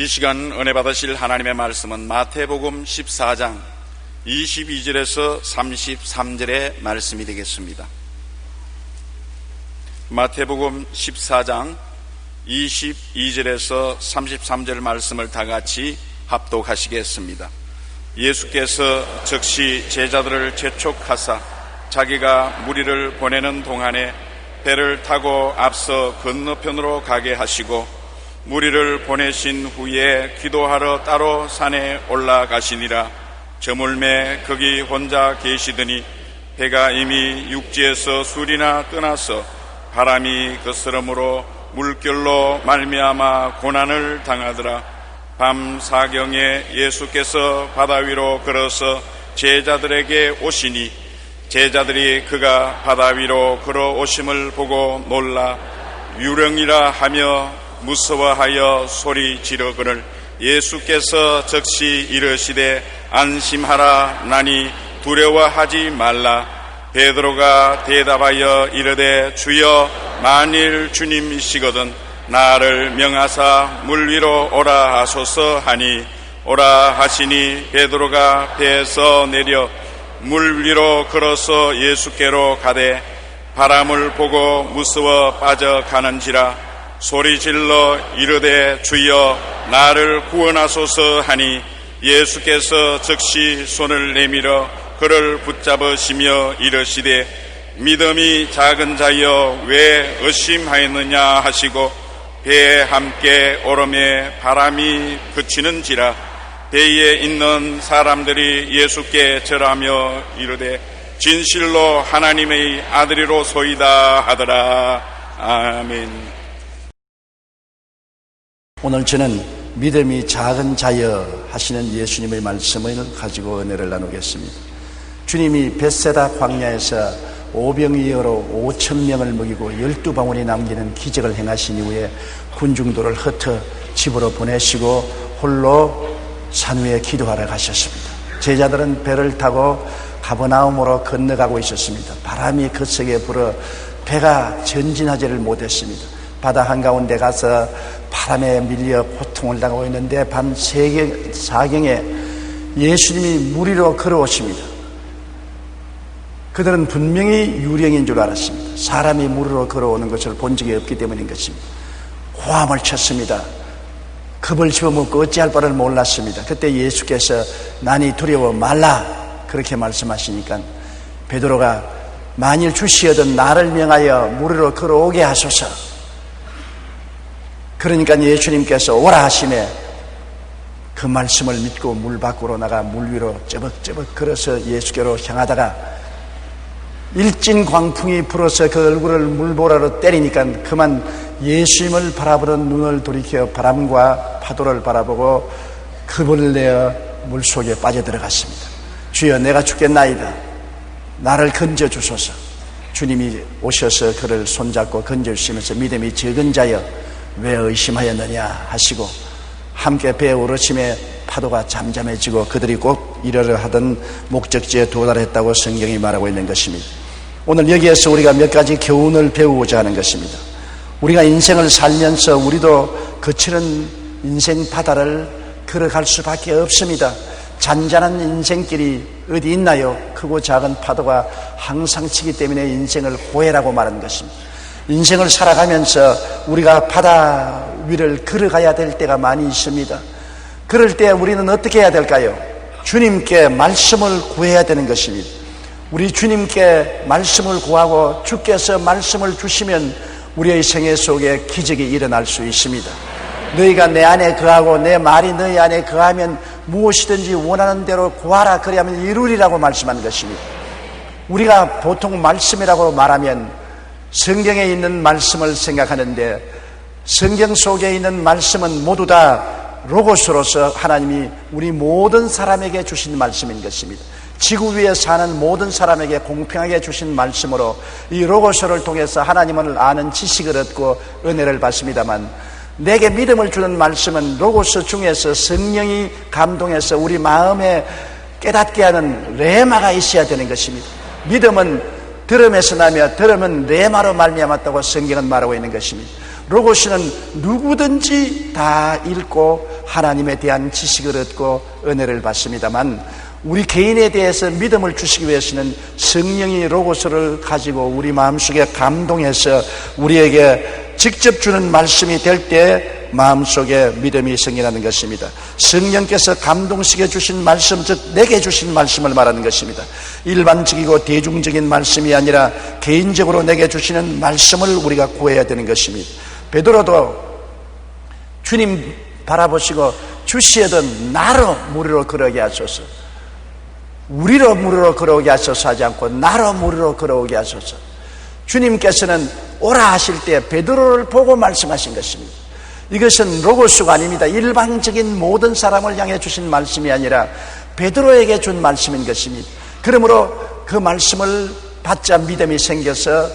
시간 은혜 받으실 하나님의 말씀은 마태복음 14장 22절에서 33절의 말씀이 되겠습니다. 마태복음 14장 22절에서 33절 말씀을 다 같이 합독하시겠습니다. 예수께서 즉시 제자들을 재촉하사 자기가 무리를 보내는 동안에 배를 타고 앞서 건너편으로 가게 하시고 무리를 보내신 후에 기도하러 따로 산에 올라가시니라. 저물매 거기 혼자 계시더니 배가 이미 육지에서 술이나 떠나서 바람이 거스름으로 물결로 말미암아 고난을 당하더라. 밤 사경에 예수께서 바다 위로 걸어서 제자들에게 오시니 제자들이 그가 바다 위로 걸어오심을 보고 놀라 유령이라 하며 무서워하여 소리 지르거늘 예수께서 즉시 이르시되 안심하라 나니 두려워하지 말라. 베드로가 대답하여 이르되 주여 만일 주님이시거든 나를 명하사 물 위로 오라 하소서 하니 오라 하시니 베드로가 배에서 내려 물 위로 걸어서 예수께로 가되 바람을 보고 무서워 빠져가는지라 소리질러 이르되 주여 나를 구원하소서 하니 예수께서 즉시 손을 내밀어 그를 붙잡으시며 이르시되 믿음이 작은 자여 왜 의심하였느냐 하시고 배에 함께 오름에 바람이 그치는지라. 배에 있는 사람들이 예수께 절하며 이르되 진실로 하나님의 아들이로소이다 하더라. 아멘. 오늘 저는 믿음이 작은 자여 하시는 예수님의 말씀을 가지고 은혜를 나누겠습니다. 주님이 벳세다 광야에서 오병이어로 5,000명을 먹이고 12방울이 남기는 기적을 행하신 이후에 군중들을 흩어 집으로 보내시고 홀로 산 위에 기도하러 가셨습니다. 제자들은 배를 타고 가버나움으로 건너가고 있었습니다. 바람이 거세게 불어 배가 전진하지를 못했습니다. 바다 한가운데 가서 바람에 밀려 고통을 당하고 있는데 밤 4경에 예수님이 물 위로 걸어오십니다. 그들은 분명히 유령인 줄 알았습니다. 사람이 물 위로 걸어오는 것을 본 적이 없기 때문인 것입니다. 고함을 쳤습니다. 겁을 집어먹고 어찌할 바를 몰랐습니다. 그때 예수께서 나니 두려워 말라 그렇게 말씀하시니까 베드로가 만일 주시어든 나를 명하여 물 위로 걸어오게 하소서. 그러니까 예수님께서 오라 하시매 그 말씀을 믿고 물 밖으로 나가 물 위로 쩌벅쩌벅 걸어서 예수께로 향하다가 일진 광풍이 불어서 그 얼굴을 물보라로 때리니까 그만 예수님을 바라보는 눈을 돌이켜 바람과 파도를 바라보고 겁을 내어 물속에 빠져들어갔습니다. 주여 내가 죽겠나이다. 나를 건져주소서. 주님이 오셔서 그를 손잡고 건져주시면서 믿음이 적은 자여 왜 의심하였느냐 하시고 함께 배에 오르심에 파도가 잠잠해지고 그들이 꼭 이르려 하던 목적지에 도달했다고 성경이 말하고 있는 것입니다. 오늘 여기에서 우리가 몇 가지 교훈을 배우고자 하는 것입니다. 우리가 인생을 살면서 우리도 거칠은 인생 바다를 걸어갈 수밖에 없습니다. 잔잔한 인생길이 어디 있나요? 크고 작은 파도가 항상 치기 때문에 인생을 고해라고 말하는 것입니다. 인생을 살아가면서 우리가 바다 위를 걸어가야 될 때가 많이 있습니다. 그럴 때 우리는 어떻게 해야 될까요? 주님께 말씀을 구해야 되는 것입니다. 우리 주님께 말씀을 구하고 주께서 말씀을 주시면 우리의 생애 속에 기적이 일어날 수 있습니다. 너희가 내 안에 거하고 내 말이 너희 안에 거하면 무엇이든지 원하는 대로 구하라 그리하면 이루리라고 말씀한 것입니다. 우리가 보통 말씀이라고 말하면 성경에 있는 말씀을 생각하는데 성경 속에 있는 말씀은 모두 다 로고스로서 하나님이 우리 모든 사람에게 주신 말씀인 것입니다. 지구 위에 사는 모든 사람에게 공평하게 주신 말씀으로 이 로고스를 통해서 하나님을 아는 지식을 얻고 은혜를 받습니다만 내게 믿음을 주는 말씀은 로고스 중에서 성령이 감동해서 우리 마음에 깨닫게 하는 레마가 있어야 되는 것입니다. 믿음은 들음에서 나며 들음은 레마로 말미암았다고 성경은 말하고 있는 것입니다. 로고스는 누구든지 다 읽고 하나님에 대한 지식을 얻고 은혜를 받습니다만, 우리 개인에 대해서 믿음을 주시기 위해서는 성령이 로고스를 가지고 우리 마음속에 감동해서 우리에게 직접 주는 말씀이 될 때 마음속에 믿음이 생기는 것입니다. 성령께서 감동시켜 주신 말씀, 즉 내게 주신 말씀을 말하는 것입니다. 일반적이고 대중적인 말씀이 아니라 개인적으로 내게 주시는 말씀을 우리가 구해야 되는 것입니다. 베드로도 주님 바라보시고 주시에든 나로 무리로 걸어오게 하소서, 우리로 무리로 걸어오게 하소서 하지 않고 나로 무리로 걸어오게 하소서. 주님께서는 오라 하실 때 베드로를 보고 말씀하신 것입니다. 이것은 로고스가 아닙니다. 일방적인 모든 사람을 향해 주신 말씀이 아니라 베드로에게 준 말씀인 것입니다. 그러므로 그 말씀을 받자 믿음이 생겨서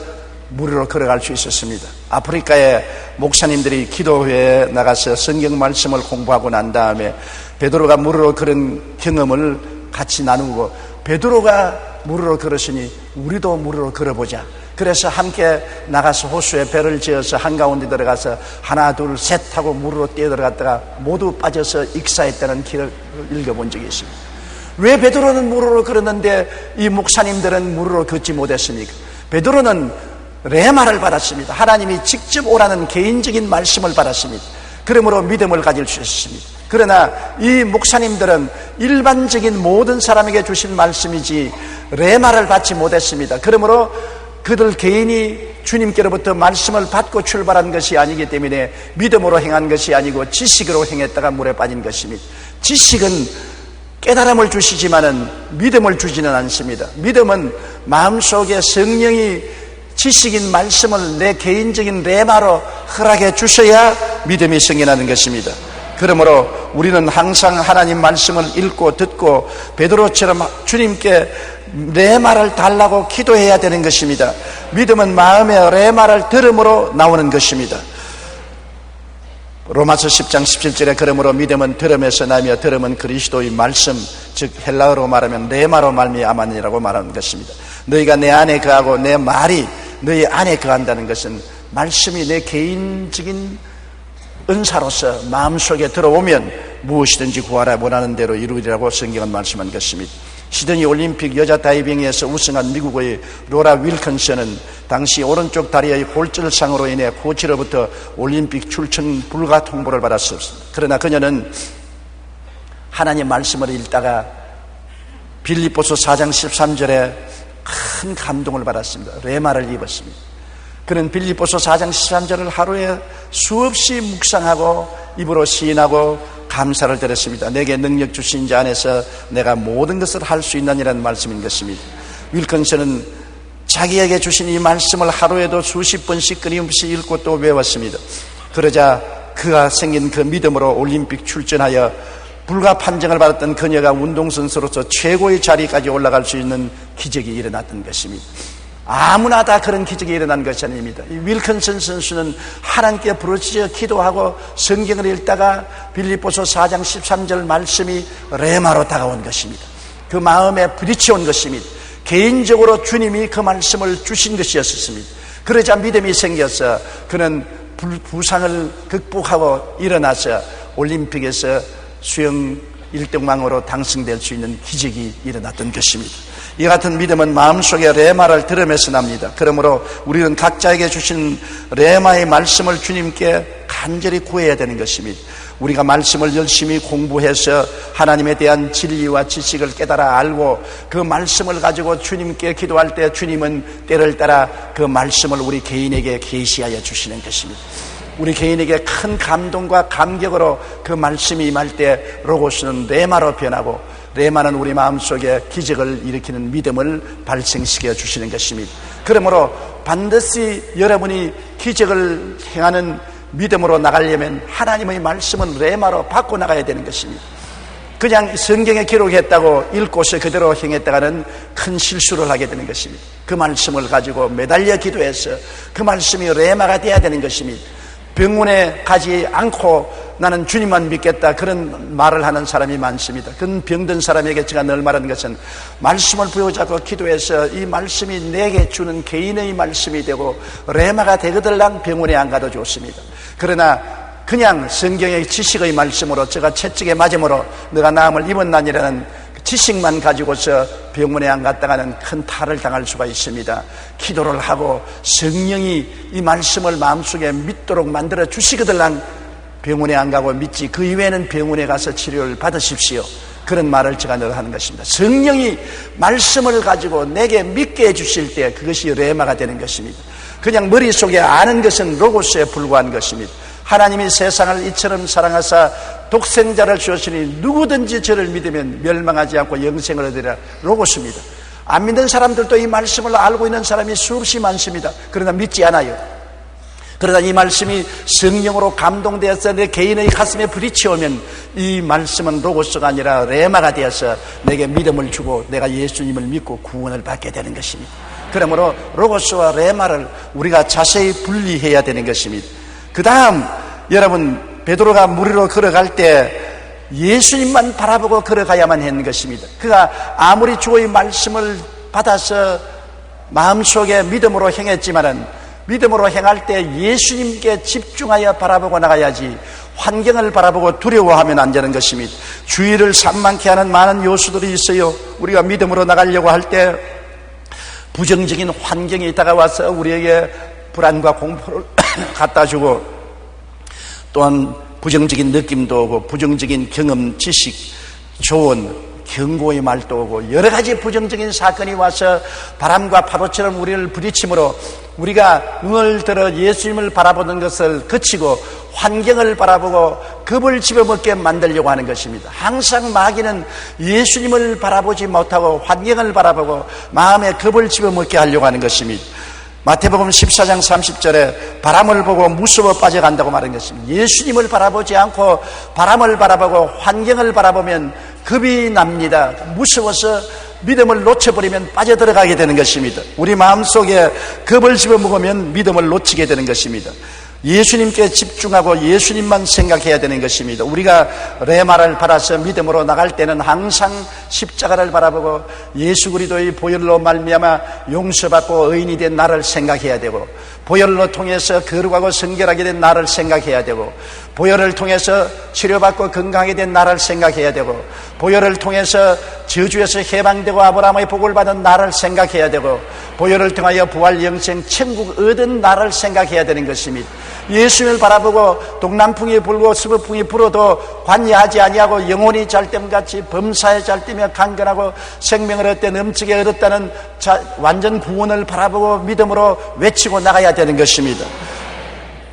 무리로 걸어갈 수 있었습니다. 아프리카에 목사님들이 기도회에 나가서 성경 말씀을 공부하고 난 다음에 베드로가 무리로 걸은 경험을 같이 나누고, 베드로가 무리로 걸었으니 우리도 무리로 걸어보자. 그래서 함께 나가서 호수에 배를 지어서 한가운데 들어가서 하나 둘 셋 하고 물으로 뛰어들어갔다가 모두 빠져서 익사했다는 길을 읽어본 적이 있습니다. 왜 베드로는 물으로 걸었는데 이 목사님들은 물으로 걷지 못했습니까? 베드로는 레마를 받았습니다. 하나님이 직접 오라는 개인적인 말씀을 받았습니다. 그러므로 믿음을 가질 수 있었습니다. 그러나 이 목사님들은 일반적인 모든 사람에게 주신 말씀이지 레마를 받지 못했습니다. 그러므로 그들 개인이 주님께로부터 말씀을 받고 출발한 것이 아니기 때문에 믿음으로 행한 것이 아니고 지식으로 행했다가 물에 빠진 것입니다. 지식은 깨달음을 주시지만은 믿음을 주지는 않습니다. 믿음은 마음속에 성령이 지식인 말씀을 내 개인적인 레마로 허락해 주셔야 믿음이 생겨나는 것입니다. 그러므로 우리는 항상 하나님 말씀을 읽고 듣고 베드로처럼 주님께 레마를 달라고 기도해야 되는 것입니다. 믿음은 마음의 레마를 들음으로 나오는 것입니다. 로마서 10장 17절에 그러므로 믿음은 들음에서 나며 들음은 그리스도의 말씀, 즉 헬라어로 말하면 레마로 말미암았느니라고 말하는 것입니다. 너희가 내 안에 거하고 내 말이 너희 안에 거한다는 것은 말씀이 내 개인적인 은사로서 마음속에 들어오면 무엇이든지 구하라 원하는 대로 이루리라고 성경은 말씀한 것입니다. 시드니 올림픽 여자 다이빙에서 우승한 미국의 로라 윌컨슨은 당시 오른쪽 다리의 골절상으로 인해 코치로부터 올림픽 출전 불가 통보를 받았습니다. 그러나 그녀는 하나님 말씀을 읽다가 빌립보서 4장 13절에 큰 감동을 받았습니다. 레마를 입었습니다. 그는 빌립보서 4장 13절을 하루에 수없이 묵상하고 입으로 시인하고 감사를 드렸습니다. 내게 능력 주신 자 안에서 내가 모든 것을 할 수 있느니라는 말씀인 것입니다. 윌컨슨은 자기에게 주신 이 말씀을 하루에도 수십 번씩 끊임없이 읽고 또 외웠습니다. 그러자 그가 생긴 그 믿음으로 올림픽 출전하여 불가 판정을 받았던 그녀가 운동선수로서 최고의 자리까지 올라갈 수 있는 기적이 일어났던 것입니다. 아무나 다 그런 기적이 일어난 것이 아닙니다. 이 윌컨슨 선수는 하나님께 부르짖어 기도하고 성경을 읽다가 빌립보서 4장 13절 말씀이 레마로 다가온 것입니다. 그 마음에 부딪혀온 것입니다. 개인적으로 주님이 그 말씀을 주신 것이었습니다. 그러자 믿음이 생겨서 그는 부상을 극복하고 일어나서 올림픽에서 수영 1등왕으로 당선될 수 있는 기적이 일어났던 것입니다. 이 같은 믿음은 마음속에 레마를 들으면서 납니다. 그러므로 우리는 각자에게 주신 레마의 말씀을 주님께 간절히 구해야 되는 것입니다. 우리가 말씀을 열심히 공부해서 하나님에 대한 진리와 지식을 깨달아 알고 그 말씀을 가지고 주님께 기도할 때 주님은 때를 따라 그 말씀을 우리 개인에게 계시하여 주시는 것입니다. 우리 개인에게 큰 감동과 감격으로 그 말씀이 임할 때 로고스는 레마로 변하고 레마는 우리 마음속에 기적을 일으키는 믿음을 발생시켜 주시는 것입니다. 그러므로 반드시 여러분이 기적을 행하는 믿음으로 나가려면 하나님의 말씀은 레마로 바꿔 나가야 되는 것입니다. 그냥 성경에 기록했다고 읽고서 그대로 행했다가는 큰 실수를 하게 되는 것입니다. 그 말씀을 가지고 매달려 기도해서 그 말씀이 레마가 되어야 되는 것입니다. 병원에 가지 않고 나는 주님만 믿겠다 그런 말을 하는 사람이 많습니다. 그런 병든 사람에게 제가 늘 말하는 것은 말씀을 부여잡고 기도해서 이 말씀이 내게 주는 개인의 말씀이 되고 레마가 되거들랑 병원에 안 가도 좋습니다. 그러나 그냥 성경의 지식의 말씀으로 제가 채찍에 맞음으로 내가 나음을 입었나니라는 지식만 가지고서 병원에 안 갔다가는 큰 탈을 당할 수가 있습니다. 기도를 하고 성령이 이 말씀을 마음속에 믿도록 만들어 주시거들랑 병원에 안 가고 믿지, 그 이외에는 병원에 가서 치료를 받으십시오. 그런 말을 제가 늘 하는 것입니다. 성령이 말씀을 가지고 내게 믿게 해주실 때 그것이 레마가 되는 것입니다. 그냥 머릿속에 아는 것은 로고스에 불과한 것입니다. 하나님이 세상을 이처럼 사랑하사 독생자를 주었으니 누구든지 저를 믿으면 멸망하지 않고 영생을 얻으리라. 로고스입니다. 안 믿는 사람들도 이 말씀을 알고 있는 사람이 수없이 많습니다. 그러나 믿지 않아요. 그러다 이 말씀이 성령으로 감동되어서 내 개인의 가슴에 부딪혀오면 이 말씀은 로고스가 아니라 레마가 되어서 내게 믿음을 주고 내가 예수님을 믿고 구원을 받게 되는 것입니다. 그러므로 로고스와 레마를 우리가 자세히 분리해야 되는 것입니다. 그 다음 여러분, 베드로가 물 위로 걸어갈 때 예수님만 바라보고 걸어가야만 하는 것입니다. 그가 아무리 주의 말씀을 받아서 마음속에 믿음으로 행했지만은 믿음으로 행할 때 예수님께 집중하여 바라보고 나가야지 환경을 바라보고 두려워하면 안 되는 것입니다. 주의를 산만케 하는 많은 요소들이 있어요. 우리가 믿음으로 나가려고 할 때 부정적인 환경이 다가와서 우리에게 불안과 공포를 갖다 주고 또한 부정적인 느낌도 오고 부정적인 경험, 지식, 조언, 경고의 말도 오고 여러 가지 부정적인 사건이 와서 바람과 파도처럼 우리를 부딪힘으로 우리가 눈을 들어 예수님을 바라보는 것을 그치고 환경을 바라보고 겁을 집어먹게 만들려고 하는 것입니다. 항상 마귀는 예수님을 바라보지 못하고 환경을 바라보고 마음에 겁을 집어먹게 하려고 하는 것입니다. 마태복음 14장 30절에 바람을 보고 무서워 빠져간다고 말한 것입니다. 예수님을 바라보지 않고 바람을 바라보고 환경을 바라보면 겁이 납니다. 무서워서 믿음을 놓쳐버리면 빠져들어가게 되는 것입니다. 우리 마음속에 겁을 집어먹으면 믿음을 놓치게 되는 것입니다. 예수님께 집중하고 예수님만 생각해야 되는 것입니다. 우리가 레마를 받아서 믿음으로 나갈 때는 항상 십자가를 바라보고 예수 그리스도의 보혈로 말미암아 용서받고 의인이 된 나를 생각해야 되고, 보혈로 통해서 거룩하고 성결하게 된 나를 생각해야 되고, 보혈을 통해서 치료받고 건강하게 된 나를 생각해야 되고, 보혈을 통해서 저주에서 해방되고 아브라함의 복을 받은 나를 생각해야 되고, 보혈을 통하여 부활 영생 천국 얻은 나를 생각해야 되는 것입니다. 예수님을 바라보고 동남풍이 불고 서북풍이 불어도 관여하지 아니하고 영혼이 잘됨같이 범사에 잘되며 강건하고 생명을 얻되 넘치게 얻었다는 완전 구원을 바라보고 믿음으로 외치고 나가야 되는 것입니다.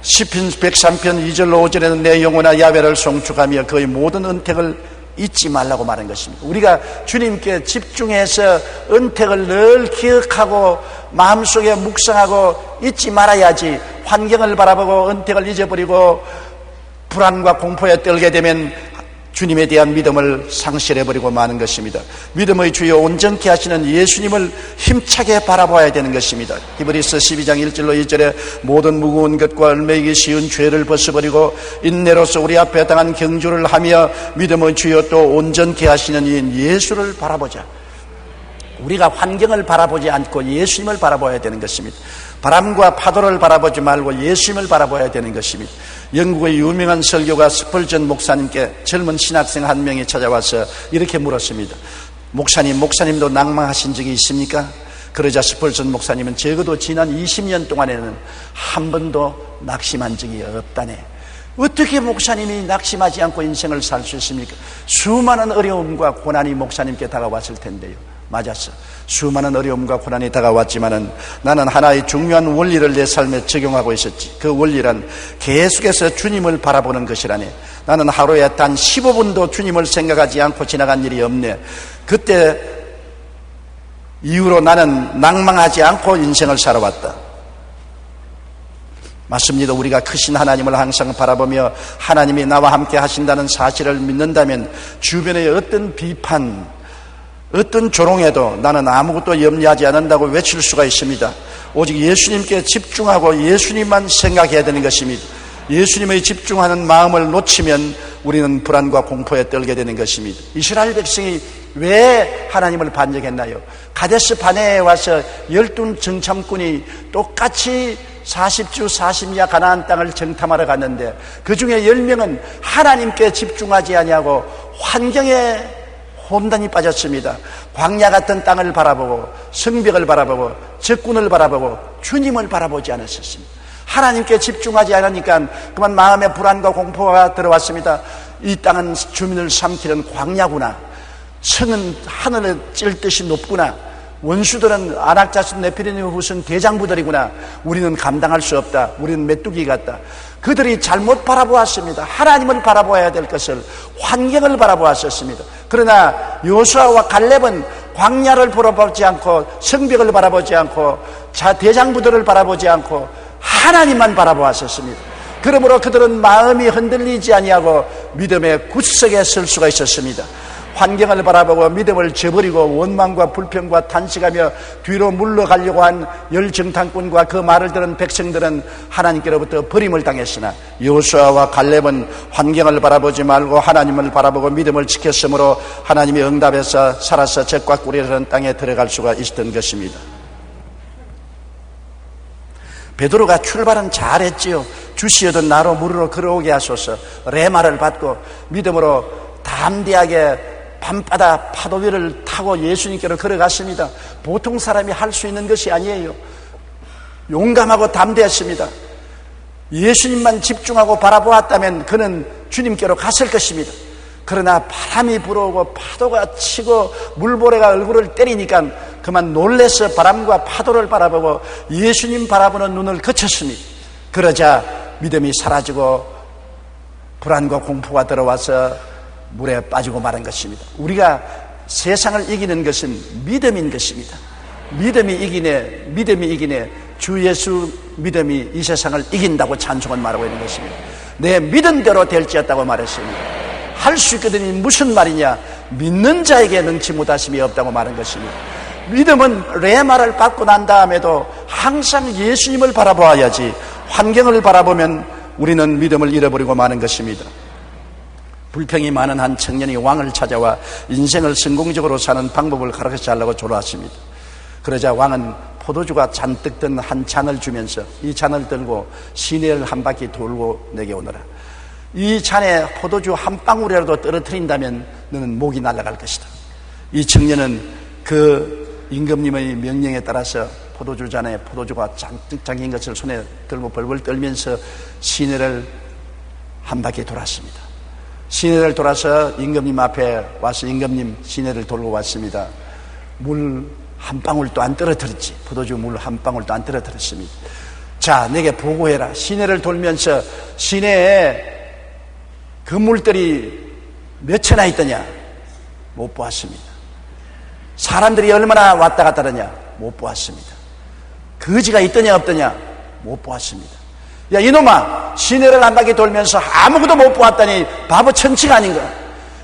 시편 103편 2절로 5절에는 내 영혼아 야훼를 송축하며 그의 모든 은택을 잊지 말라고 말한 것입니다. 우리가 주님께 집중해서 은택을 늘 기억하고 마음속에 묵상하고 잊지 말아야지 환경을 바라보고 은택을 잊어버리고 불안과 공포에 떨게 되면 주님에 대한 믿음을 상실해버리고 마는 것입니다. 믿음의 주여 온전케 하시는 예수님을 힘차게 바라봐야 되는 것입니다. 히브리서 12장 1절로 2절에 모든 무거운 것과 얼매이기 쉬운 죄를 벗어버리고 인내로서 우리 앞에 당한 경주를 하며 믿음의 주여 또 온전케 하시는 이 예수를 바라보자. 우리가 환경을 바라보지 않고 예수님을 바라봐야 되는 것입니다. 바람과 파도를 바라보지 말고 예수님을 바라봐야 되는 것입니다. 영국의 유명한 설교가 스펄전 목사님께 젊은 신학생 한 명이 찾아와서 이렇게 물었습니다. 목사님도 낭망하신 적이 있습니까? 그러자 스펄전 목사님은 적어도 지난 20년 동안에는 한 번도 낙심한 적이 없다네. 어떻게 목사님이 낙심하지 않고 인생을 살 수 있습니까? 수많은 어려움과 고난이 목사님께 다가왔을 텐데요. 맞았어. 수많은 어려움과 고난이 다가왔지만은 나는 하나의 중요한 원리를 내 삶에 적용하고 있었지. 그 원리란 계속해서 주님을 바라보는 것이라네. 나는 하루에 단 15분도 주님을 생각하지 않고 지나간 일이 없네. 그때 이후로 나는 낭망하지 않고 인생을 살아왔다. 맞습니다. 우리가 크신 하나님을 항상 바라보며 하나님이 나와 함께 하신다는 사실을 믿는다면 주변의 어떤 비판, 어떤 조롱에도 나는 아무것도 염려하지 않는다고 외칠 수가 있습니다. 오직 예수님께 집중하고 예수님만 생각해야 되는 것입니다. 예수님의 집중하는 마음을 놓치면 우리는 불안과 공포에 떨게 되는 것입니다. 이스라엘 백성이 왜 하나님을 반역했나요? 가데스 바네에 와서 12 정탐꾼이 똑같이 40주 40야 가나안 땅을 정탐하러 갔는데 그 중에 10명은 하나님께 집중하지 아니하고 환경에 혼돈이 빠졌습니다. 광야 같은 땅을 바라보고 성벽을 바라보고 적군을 바라보고 주님을 바라보지 않았었습니다. 하나님께 집중하지 않으니까 그만 마음에 불안과 공포가 들어왔습니다. 이 땅은 주민을 삼키는 광야구나. 성은 하늘을 찔 듯이 높구나. 원수들은 안악자손 네피lim 후손 대장부들이구나. 우리는 감당할 수 없다. 우리는 메뚜기 같다. 그들이 잘못 바라보았습니다. 하나님을 바라보아야 될 것을 환경을 바라보았었습니다. 그러나 여호수아와 갈렙은 광야를 바라보지 않고 성벽을 바라보지 않고 대장부들을 바라보지 않고 하나님만 바라보았었습니다. 그러므로 그들은 마음이 흔들리지 아니하고 믿음의 굳석에 설 수가 있었습니다. 환경을 바라보고 믿음을 저버리고 원망과 불평과 탄식하며 뒤로 물러가려고 한 열정탐꾼과 그 말을 들은 백성들은 하나님께로부터 버림을 당했으나 여호수아와 갈렙은 환경을 바라보지 말고 하나님을 바라보고 믿음을 지켰으므로 하나님의 응답에서 살아서 적과 꿀이 흐르는 땅에 들어갈 수가 있었던 것입니다. 베드로가 출발은 잘했지요. 주시어도 나로 무리로 걸어오게 하소서. 레마를 받고 믿음으로 담대하게 밤바다 파도 위를 타고 예수님께로 걸어갔습니다. 보통 사람이 할 수 있는 것이 아니에요. 용감하고 담대했습니다. 예수님만 집중하고 바라보았다면 그는 주님께로 갔을 것입니다. 그러나 바람이 불어오고 파도가 치고 물보레가 얼굴을 때리니까 그만 놀래서 바람과 파도를 바라보고 예수님 바라보는 눈을 그쳤습니다. 그러자 믿음이 사라지고 불안과 공포가 들어와서 물에 빠지고 마는 것입니다. 우리가 세상을 이기는 것은 믿음인 것입니다. 믿음이 이기네. 주 예수 믿음이 이 세상을 이긴다고 찬송은 말하고 있는 것입니다. 내 믿은 대로 될지었다고 말했습니다. 할 수 있거든요. 무슨 말이냐? 믿는 자에게 능치 못하심이 없다고 말한 것입니다. 믿음은 레마를 받고 난 다음에도 항상 예수님을 바라보아야지 환경을 바라보면 우리는 믿음을 잃어버리고 마는 것입니다. 불평이 많은 한 청년이 왕을 찾아와 인생을 성공적으로 사는 방법을 가르쳐 달라고 졸았습니다. 그러자 왕은 포도주가 잔뜩 든 한 잔을 주면서 이 잔을 들고 시내를 한 바퀴 돌고 내게 오너라. 이 잔에 포도주 한 방울이라도 떨어뜨린다면 너는 목이 날아갈 것이다. 이 청년은 그 임금님의 명령에 따라서 포도주 잔에 포도주가 잔뜩 잠긴 것을 손에 들고 벌벌 떨면서 시내를 한 바퀴 돌았습니다. 시내를 돌아서 임금님 앞에 와서 임금님 시내를 돌고 왔습니다. 물 한 방울도 안 떨어뜨렸지. 포도주 물 한 방울도 안 떨어뜨렸습니다. 자, 내게 보고해라. 시내를 돌면서 시내에 건물들이 몇 채나 있더냐? 못 보았습니다. 사람들이 얼마나 왔다 갔다 하느냐? 못 보았습니다. 거지가 있더냐 없더냐? 못 보았습니다. 야, 이놈아, 시내를 한 바퀴 돌면서 아무것도 못 보았다니 바보 천치가 아닌가?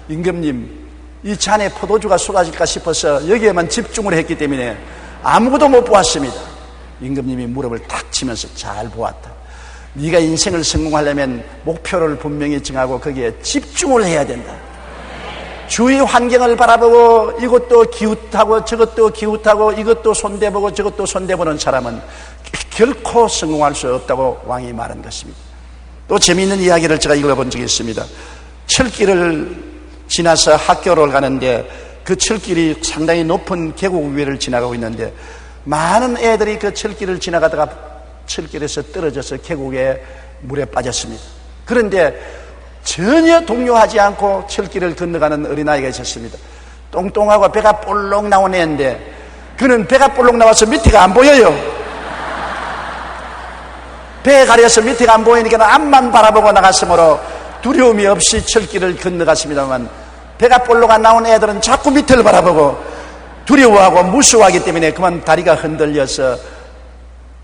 임금님, 이 잔에 포도주가 쏟아질까 싶어서 여기에만 집중을 했기 때문에 아무것도 못 보았습니다. 임금님이 무릎을 탁 치면서 잘 보았다. 네가 인생을 성공하려면 목표를 분명히 정하고 거기에 집중을 해야 된다. 주위 환경을 바라보고 이것도 기웃하고 저것도 기웃하고 이것도 손대보고 저것도 손대보는 사람은 결코 성공할 수 없다고 왕이 말한 것입니다. 또 재미있는 이야기를 제가 읽어본 적이 있습니다. 철길을 지나서 학교를 가는데 그 철길이 상당히 높은 계곡 위를 지나가고 있는데 많은 애들이 그 철길을 지나가다가 철길에서 떨어져서 계곡에 물에 빠졌습니다. 그런데 전혀 동요하지 않고 철길을 건너가는 어린아이가 있었습니다. 똥똥하고 배가 볼록 나온 애인데 그는 배가 볼록 나와서 밑에가 안 보여요. 배에 가려서 밑에가 안 보이니까 앞만 바라보고 나갔으므로 두려움이 없이 철길을 건너갔습니다만 배가 볼록 안 나온 애들은 자꾸 밑을 바라보고 두려워하고 무서워하기 때문에 그만 다리가 흔들려서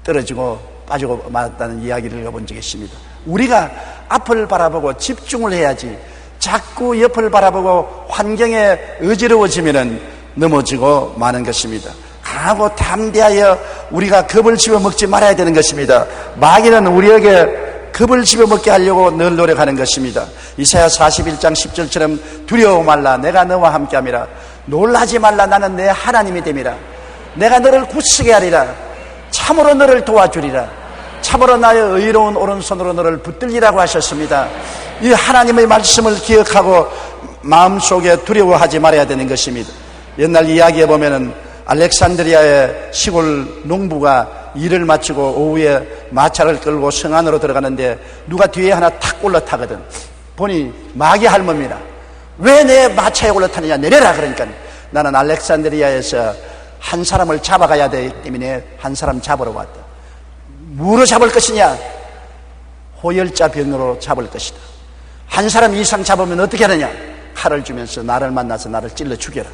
떨어지고 빠지고 말았다는 이야기를 읽어본 적이 있습니다. 우리가 앞을 바라보고 집중을 해야지 자꾸 옆을 바라보고 환경에 어지러워지면 넘어지고 마는 것입니다. 강하고 담대하여 우리가 겁을 집어먹지 말아야 되는 것입니다. 마귀는 우리에게 겁을 집어먹게 하려고 늘 노력하는 것입니다. 이사야 41장 10절처럼 두려워 말라 내가 너와 함께함이라. 놀라지 말라 나는 내 하나님이 됨이라. 내가 너를 굳세게 하리라. 참으로 너를 도와주리라. 참으로 나의 의로운 오른손으로 너를 붙들리라고 하셨습니다. 이 하나님의 말씀을 기억하고 마음속에 두려워하지 말아야 되는 것입니다. 옛날 이야기에 보면은 알렉산드리아의 시골 농부가 일을 마치고 오후에 마차를 끌고 성 안으로 들어가는데 누가 뒤에 하나 탁 올라타거든. 보니 마귀 할멈이라. 왜 내 마차에 올라타느냐, 내려라. 그러니까 나는 알렉산드리아에서 한 사람을 잡아가야 되기 때문에 한 사람 잡으러 왔다. 뭐로 잡을 것이냐? 호열자 병으로 잡을 것이다. 한 사람 이상 잡으면 어떻게 하느냐? 칼을 주면서 나를 만나서 나를 찔러 죽여라.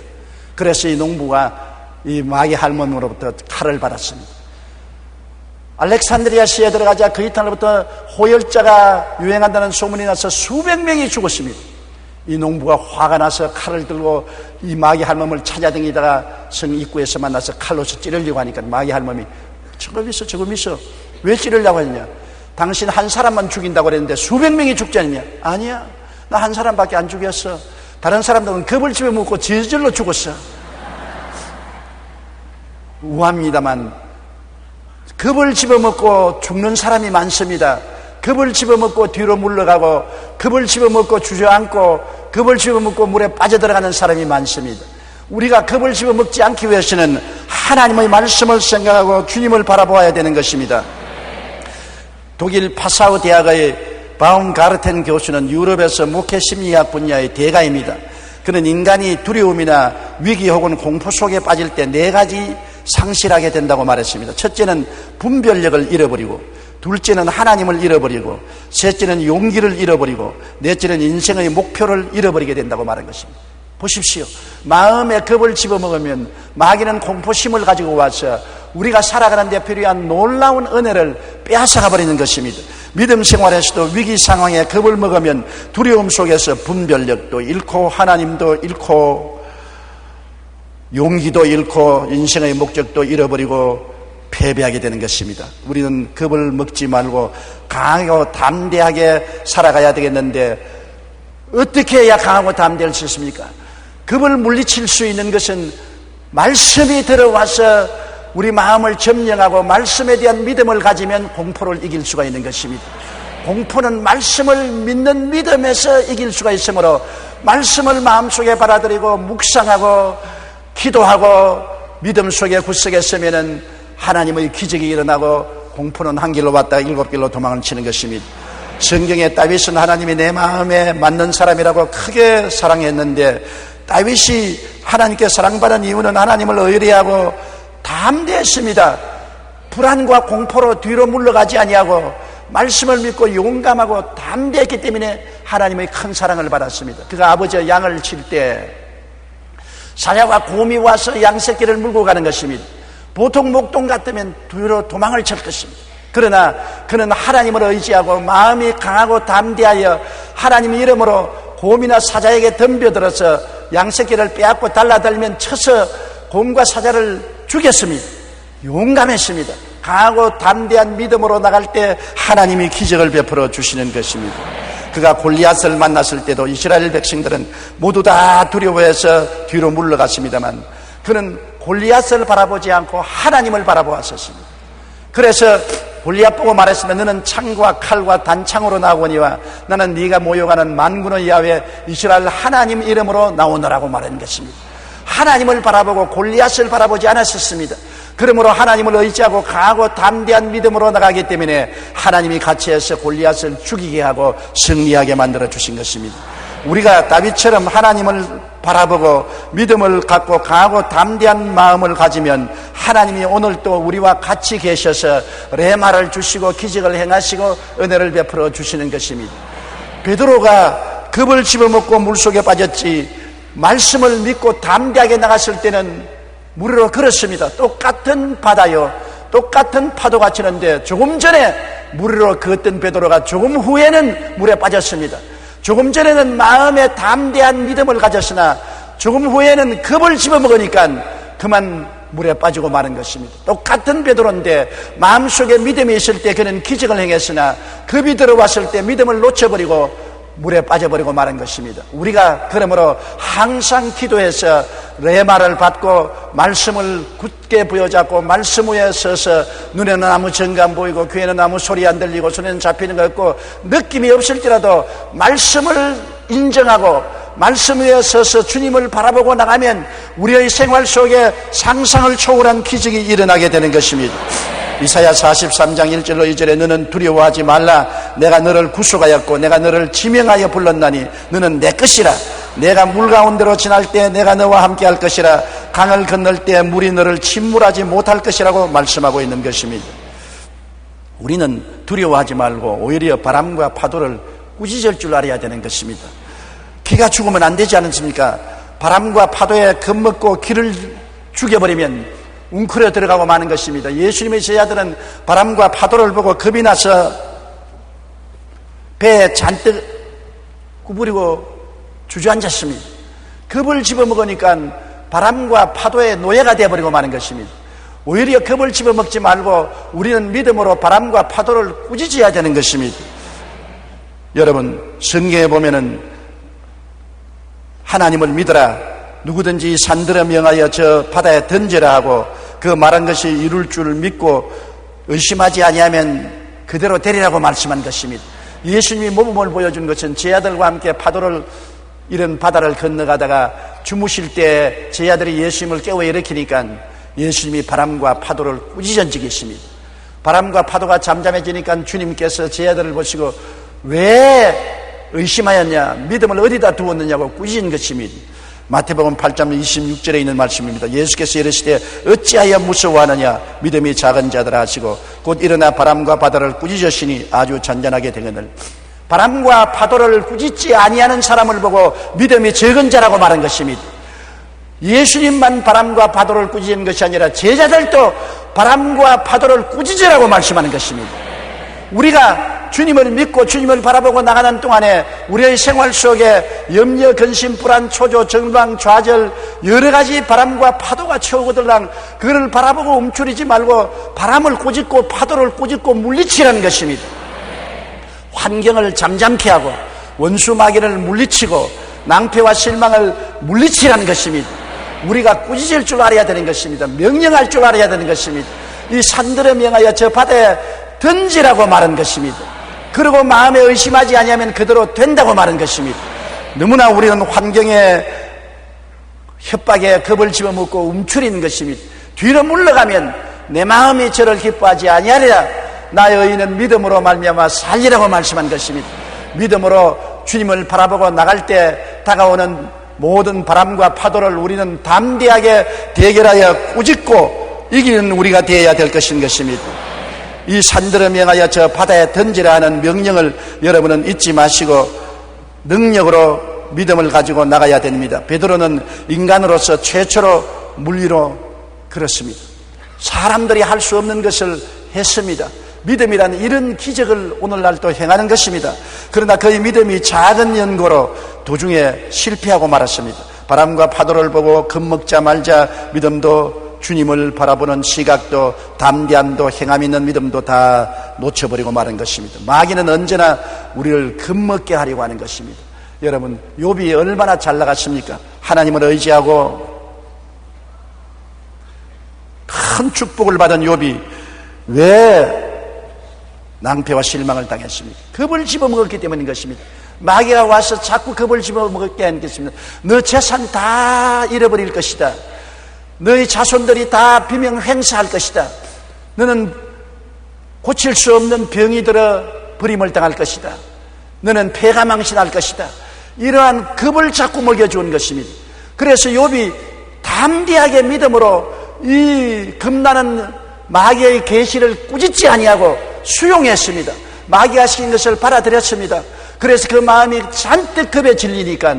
그래서 이 농부가 이 마귀 할멈으로부터 칼을 받았습니다. 알렉산드리아시에 들어가자 그 이튿날부터 호열자가 유행한다는 소문이 나서 수백 명이 죽었습니다. 이 농부가 화가 나서 칼을 들고 이 마귀 할멈을 찾아다니다가 성 입구에서 만나서 칼로서 찌르려고 하니까 마귀 할멈이 저거 있어 왜 찌르려고 하느냐? 당신 한 사람만 죽인다고 그랬는데 수백 명이 죽지 않느냐? 아니야, 나 한 사람밖에 안 죽였어. 다른 사람들은 겁을 집어먹고 저절로 죽었어. 우합니다만 겁을 집어먹고 죽는 사람이 많습니다. 겁을 집어먹고 뒤로 물러가고 겁을 집어먹고 주저앉고 겁을 집어먹고 물에 빠져들어가는 사람이 많습니다. 우리가 겁을 집어먹지 않기 위해서는 하나님의 말씀을 생각하고 주님을 바라보아야 되는 것입니다. 독일 파사우 대학의 바움가르텐 교수는 유럽에서 목회 심리학 분야의 대가입니다. 그는 인간이 두려움이나 위기 혹은 공포 속에 빠질 때 네 가지 상실하게 된다고 말했습니다. 첫째는 분별력을 잃어버리고, 둘째는 하나님을 잃어버리고, 셋째는 용기를 잃어버리고, 넷째는 인생의 목표를 잃어버리게 된다고 말한 것입니다. 보십시오. 마음에 겁을 집어먹으면 마귀는 공포심을 가지고 와서 우리가 살아가는 데 필요한 놀라운 은혜를 빼앗아가 버리는 것입니다. 믿음 생활에서도 위기 상황에 겁을 먹으면 두려움 속에서 분별력도 잃고 하나님도 잃고 용기도 잃고 인생의 목적도 잃어버리고 패배하게 되는 것입니다. 우리는 겁을 먹지 말고 강하고 담대하게 살아가야 되겠는데 어떻게 해야 강하고 담대할 수 있습니까? 겁을 물리칠 수 있는 것은 말씀이 들어와서 우리 마음을 점령하고 말씀에 대한 믿음을 가지면 공포를 이길 수가 있는 것입니다. 공포는 말씀을 믿는 믿음에서 이길 수가 있으므로 말씀을 마음속에 받아들이고 묵상하고 기도하고 믿음 속에 굳세겠으면 하나님의 기적이 일어나고 공포는 한 길로 왔다가 7길로 도망을 치는 것입니다. 성경에 다윗은 하나님이 내 마음에 맞는 사람이라고 크게 사랑했는데 다윗이 하나님께 사랑받은 이유는 하나님을 의뢰하고 담대했습니다. 불안과 공포로 뒤로 물러가지 아니하고 말씀을 믿고 용감하고 담대했기 때문에 하나님의 큰 사랑을 받았습니다. 그가 아버지와 양을 칠 때 사자와 곰이 와서 양새끼를 물고 가는 것입니다. 보통 목동 같으면 뒤로 도망을 칠 것입니다. 그러나 그는 하나님을 의지하고 마음이 강하고 담대하여 하나님의 이름으로 곰이나 사자에게 덤벼들어서 양새끼를 빼앗고 달라들면 쳐서 곰과 사자를 죽였습니다. 용감했습니다. 강하고 담대한 믿음으로 나갈 때 하나님이 기적을 베풀어 주시는 것입니다. 그가 골리앗을 만났을 때도 이스라엘 백성들은 모두 다 두려워해서 뒤로 물러갔습니다만 그는 골리앗을 바라보지 않고 하나님을 바라보았었습니다. 그래서 골리앗 보고 말했습니다. 너는 창과 칼과 단창으로 나오거니와 나는 네가 모여가는 만군의 야훼 이스라엘 하나님 이름으로 나오너라고 말한 것입니다. 하나님을 바라보고 골리앗을 바라보지 않았었습니다. 그러므로 하나님을 의지하고 강하고 담대한 믿음으로 나가기 때문에 하나님이 같이 해서 골리앗을 죽이게 하고 승리하게 만들어 주신 것입니다. 우리가 다윗처럼 하나님을 바라보고 믿음을 갖고 강하고 담대한 마음을 가지면 하나님이 오늘 또 우리와 같이 계셔서 레마를 주시고 기적을 행하시고 은혜를 베풀어 주시는 것입니다. 베드로가 겁을 집어먹고 물속에 빠졌지 말씀을 믿고 담대하게 나갔을 때는 물으로 걸었습니다. 똑같은 바다요, 똑같은 파도가 치는데 조금 전에 물으로 걷던 베드로가 조금 후에는 물에 빠졌습니다. 조금 전에는 마음에 담대한 믿음을 가졌으나 조금 후에는 겁을 집어먹으니까 그만 물에 빠지고 마는 것입니다. 똑같은 베드로인데 마음속에 믿음이 있을 때 그는 기적을 행했으나 겁이 들어왔을 때 믿음을 놓쳐버리고 물에 빠져버리고 마는 것입니다. 우리가 그러므로 항상 기도해서 레마를 받고 말씀을 굳게 부여잡고 말씀 위에 서서 눈에는 아무 정감 보이고 귀에는 아무 소리 안 들리고 손에는 잡히는 거 없고 느낌이 없을지라도 말씀을 인정하고 말씀 위에 서서 주님을 바라보고 나가면 우리의 생활 속에 상상을 초월한 기적이 일어나게 되는 것입니다. 이사야 43장 1절로 2절에 너는 두려워하지 말라. 내가 너를 구속하였고 내가 너를 지명하여 불렀나니 너는 내 것이라. 내가 물 가운데로 지날 때 내가 너와 함께 할 것이라. 강을 건널 때 물이 너를 침몰하지 못할 것이라고 말씀하고 있는 것입니다. 우리는 두려워하지 말고 오히려 바람과 파도를 꾸짖을 줄 알아야 되는 것입니다. 기가 죽으면 안 되지 않습니까? 바람과 파도에 겁먹고 기를 죽여버리면 웅크려 들어가고 마는 것입니다. 예수님의 제자들은 바람과 파도를 보고 겁이 나서 배에 잔뜩 구부리고 주저앉았습니다. 겁을 집어먹으니까 바람과 파도의 노예가 되어버리고 마는 것입니다. 오히려 겁을 집어먹지 말고 우리는 믿음으로 바람과 파도를 꾸짖어야 되는 것입니다. 여러분, 성경에 보면은 하나님을 믿어라, 누구든지 산들어 명하여 저 바다에 던져라 하고 그 말한 것이 이룰 줄 믿고 의심하지 아니하면 그대로 되리라고 말씀한 것입니다. 예수님이 모범을 보여준 것은 제자들과 함께 파도를 이런 바다를 건너가다가 주무실 때 제자들이 예수님을 깨워 일으키니까 예수님이 바람과 파도를 꾸짖은 계십니다. 바람과 파도가 잠잠해지니까 주님께서 제자들을 보시고 왜 의심하였냐, 믿음을 어디다 두었느냐고 꾸짖은 것입니다. 마태복음 8장 26절에 있는 말씀입니다. 예수께서 이르시되 어찌하여 무서워하느냐, 믿음이 작은 자들아 하시고 곧 일어나 바람과 바다를 꾸짖으시니 아주 잔잔하게 되거늘. 바람과 파도를 꾸짖지 아니하는 사람을 보고 믿음이 적은 자라고 말한 것입니다. 예수님만 바람과 파도를 꾸짖는 것이 아니라 제자들도 바람과 파도를 꾸짖으라고 말씀하는 것입니다. 우리가 주님을 믿고 주님을 바라보고 나가는 동안에 우리의 생활 속에 염려, 근심, 불안, 초조, 정방, 좌절 여러 가지 바람과 파도가 쳐오거들랑 그를 바라보고 움츠리지 말고 바람을 꾸짖고 파도를 꾸짖고 물리치라는 것입니다. 환경을 잠잠케 하고 원수 마귀를 물리치고 낭패와 실망을 물리치라는 것입니다. 우리가 꾸짖을 줄 알아야 되는 것입니다. 명령할 줄 알아야 되는 것입니다. 이 산들에 명하여 저 바다에 던지라고 말한 것입니다. 그리고 마음에 의심하지 아니하면 그대로 된다고 말한 것입니다. 너무나 우리는 환경에 협박에 겁을 집어먹고 움츠리는 것입니다. 뒤로 물러가면 내 마음이 저를 기뻐하지 아니하리라. 나의 의인은 믿음으로 말미암아 살리라고 말씀한 것입니다. 믿음으로 주님을 바라보고 나갈 때 다가오는 모든 바람과 파도를 우리는 담대하게 대결하여 꾸짖고 이기는 우리가 되어야 될 것입니다. 이 산들을 명하여 저 바다에 던지라 하는 명령을 여러분은 잊지 마시고 능력으로 믿음을 가지고 나가야 됩니다. 베드로는 인간으로서 최초로 물 위로 걸었습니다. 사람들이 할 수 없는 것을 했습니다. 믿음이란 이런 기적을 오늘날 또 행하는 것입니다. 그러나 그의 믿음이 작은 연고로 도중에 실패하고 말았습니다. 바람과 파도를 보고 겁먹자 말자 믿음도 주님을 바라보는 시각도 담대함도 행함 있는 믿음도 다 놓쳐버리고 마는 것입니다. 마귀는 언제나 우리를 겁먹게 하려고 하는 것입니다. 여러분, 욥이 얼마나 잘 나갔습니까? 하나님을 의지하고 큰 축복을 받은 욥이 왜 낭패와 실망을 당했습니까? 겁을 집어먹었기 때문인 것입니다. 마귀가 와서 자꾸 겁을 집어먹게 한 것입니다. 너 재산 다 잃어버릴 것이다. 너희 자손들이 다 비명 횡사할 것이다. 너는 고칠 수 없는 병이 들어 버림을 당할 것이다. 너는 폐가 망신할 것이다. 이러한 겁을 자꾸 먹여주는 것입니다. 그래서 욥이 담대하게 믿음으로 이 겁나는 마귀의 계시를 꾸짖지 아니하고 수용했습니다. 마귀가 시킨 것을 받아들였습니다. 그래서 그 마음이 잔뜩 겁에 질리니까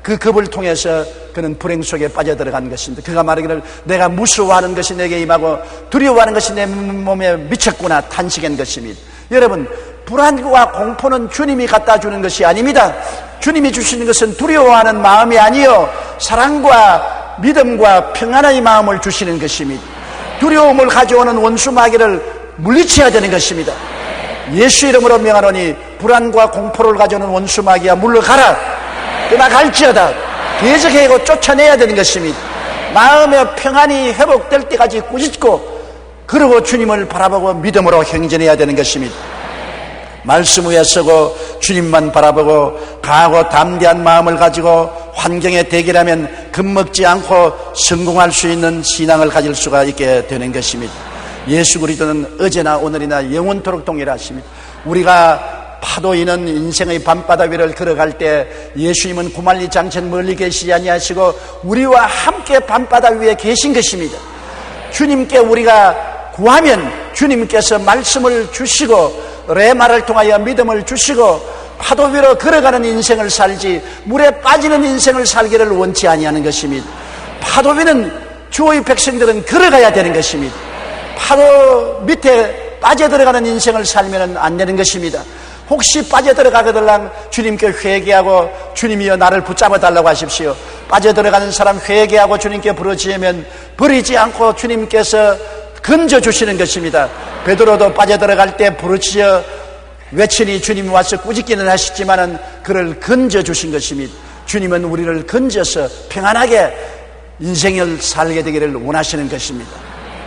그 겁을 통해서 그는 불행 속에 빠져들어간 것입니다. 그가 말하기를 내가 무서워하는 것이 내게 임하고 두려워하는 것이 내 몸에 미쳤구나 탄식한 것입니다. 여러분, 불안과 공포는 주님이 갖다 주는 것이 아닙니다. 주님이 주시는 것은 두려워하는 마음이 아니요 사랑과 믿음과 평안의 마음을 주시는 것입니다. 두려움을 가져오는 원수 마귀를 물리쳐야 되는 것입니다. 예수 이름으로 명하노니 불안과 공포를 가져오는 원수 마귀야 물러가라. 떠나갈지어다. 대적해고 쫓아내야 되는 것입니다. 마음의 평안이 회복될 때까지 꾸짖고 그러고 주님을 바라보고 믿음으로 행전해야 되는 것입니다. 말씀 위에 서고 주님만 바라보고 강하고 담대한 마음을 가지고 환경에 대결하면 겁먹지 않고 성공할 수 있는 신앙을 가질 수가 있게 되는 것입니다. 예수 그리스도는 어제나 오늘이나 영원토록 동일하십니다. 우리가 파도 있는 인생의 밤바다 위를 걸어갈 때 예수님은 구만리 장천 멀리 계시지 아니하시고 우리와 함께 밤바다 위에 계신 것입니다. 주님께 우리가 구하면 주님께서 말씀을 주시고 레마를 통하여 믿음을 주시고 파도 위로 걸어가는 인생을 살지 물에 빠지는 인생을 살기를 원치 아니하는 것입니다. 파도 위는 주의 백성들은 걸어가야 되는 것입니다. 파도 밑에 빠져들어가는 인생을 살면 안 되는 것입니다. 혹시 빠져들어가거들랑 주님께 회개하고 주님이여 나를 붙잡아 달라고 하십시오. 빠져들어가는 사람 회개하고 주님께 부르짖으면 버리지 않고 주님께서 건져주시는 것입니다. 베드로도 빠져들어갈 때 부르짖어 외치니 주님이 와서 꾸짖기는 하시지만은 그를 건져주신 것입니다. 주님은 우리를 건져서 평안하게 인생을 살게 되기를 원하시는 것입니다.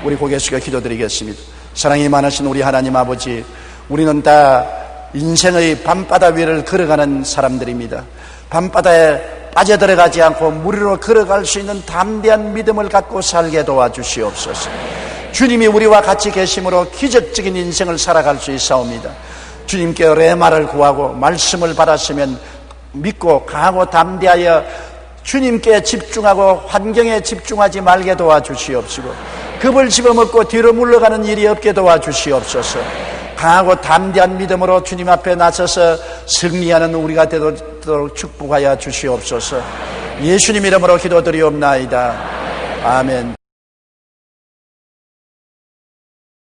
우리 고개 숙여 기도드리겠습니다. 사랑이 많으신 우리 하나님 아버지, 우리는 다 인생의 밤바다 위를 걸어가는 사람들입니다. 밤바다에 빠져들어가지 않고 물 위로 걸어갈 수 있는 담대한 믿음을 갖고 살게 도와주시옵소서. 주님이 우리와 같이 계심으로 기적적인 인생을 살아갈 수 있사옵니다. 주님께 레마를 구하고 말씀을 받았으면 믿고 강하고 담대하여 주님께 집중하고 환경에 집중하지 말게 도와주시옵시고 겁을 집어먹고 뒤로 물러가는 일이 없게 도와주시옵소서. 강하고 담대한 믿음으로 주님 앞에 나서서 승리하는 우리가 되도록 축복하여 주시옵소서. 예수님 이름으로 기도드리옵나이다. 아멘.